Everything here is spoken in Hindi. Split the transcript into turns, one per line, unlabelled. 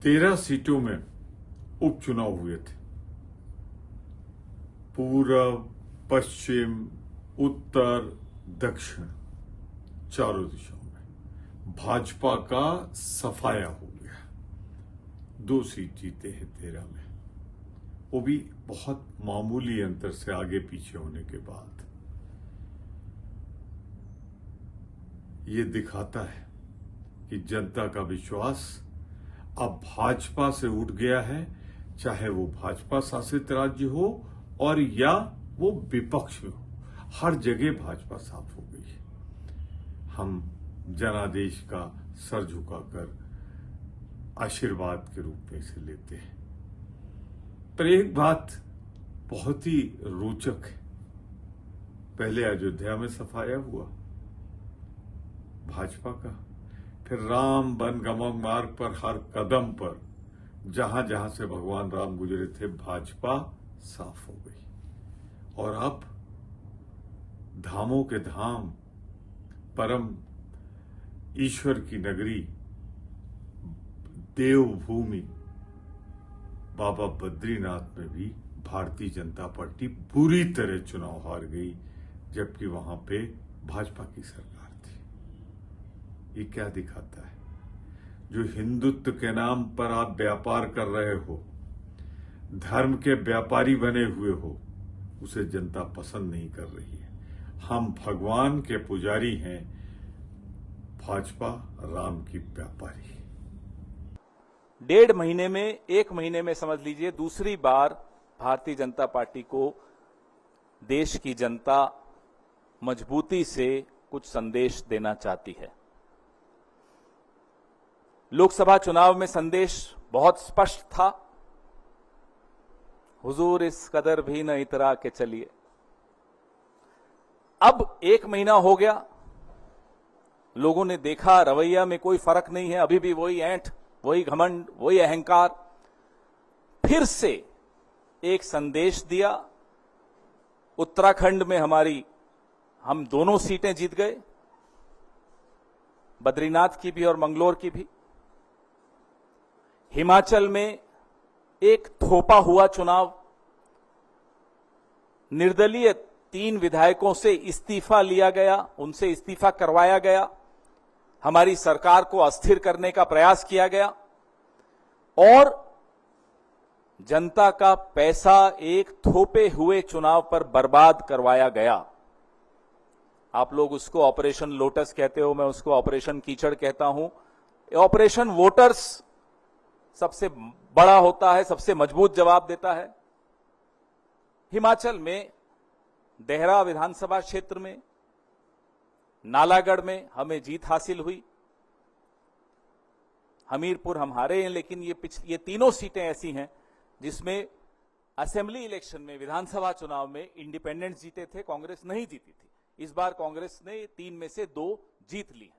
13 सीटों में उपचुनाव हुए थे। पूर्व, पश्चिम, उत्तर, दक्षिण, चारों दिशाओं में भाजपा का सफाया हो गया। 2 सीट जीते हैं 13 में, वो भी बहुत मामूली अंतर से आगे पीछे होने के बाद। ये दिखाता है कि जनता का विश्वास अब भाजपा से उठ गया है, चाहे वो भाजपा शासित राज्य हो और या वो विपक्ष में हो, हर जगह भाजपा साफ हो गई है। हम जनादेश का सर झुकाकर आशीर्वाद के रूप में इसे लेते हैं। पर एक बात बहुत ही रोचक है, पहले अयोध्या में सफाया हुआ भाजपा का, फिर राम वन गमन मार्ग पर हर कदम पर जहां जहां से भगवान राम गुजरे थे भाजपा साफ हो गई। और अब धामों के धाम, परम ईश्वर की नगरी, देवभूमि बाबा बद्रीनाथ में भी भारतीय जनता पार्टी बुरी तरह चुनाव हार गई, जबकि वहां पे भाजपा की सरकार थी। ये क्या दिखाता है? जो हिंदुत्व के नाम पर आप व्यापार कर रहे हो, धर्म के व्यापारी बने हुए हो, उसे जनता पसंद नहीं कर रही है। हम भगवान के पुजारी हैं, भाजपा राम की व्यापारी।
1.5 महीने में, 1 महीने में समझ लीजिए दूसरी बार भारतीय जनता पार्टी को देश की जनता मजबूती से कुछ संदेश देना चाहती है। लोकसभा चुनाव में संदेश बहुत स्पष्ट था, हुजूर इस कदर भी न इतरा के चलिए। अब 1 महीना हो गया, लोगों ने देखा रवैया में कोई फर्क नहीं है, अभी भी वही ऐंठ, वही घमंड, वही अहंकार। फिर से एक संदेश दिया। उत्तराखंड में हम दोनों सीटें जीत गए, बद्रीनाथ की भी और मंगलोर की भी। हिमाचल में एक थोपा हुआ चुनाव, निर्दलीय 3 विधायकों से इस्तीफा लिया गया, उनसे इस्तीफा करवाया गया, हमारी सरकार को अस्थिर करने का प्रयास किया गया और जनता का पैसा एक थोपे हुए चुनाव पर बर्बाद करवाया गया। आप लोग उसको ऑपरेशन लोटस कहते हो, मैं उसको ऑपरेशन कीचड़ कहता हूं। ऑपरेशन वोटर्स सबसे बड़ा होता है, सबसे मजबूत जवाब देता है। हिमाचल में देहरा विधानसभा क्षेत्र में, नालागढ़ में हमें जीत हासिल हुई। हमीरपुर हम हारे हैं, लेकिन ये तीनों सीटें ऐसी हैं जिसमें असेंबली इलेक्शन में, विधानसभा चुनाव में इंडिपेंडेंट्स जीते थे, कांग्रेस नहीं जीती थी। इस बार कांग्रेस ने 3 में से 2 जीत ली है।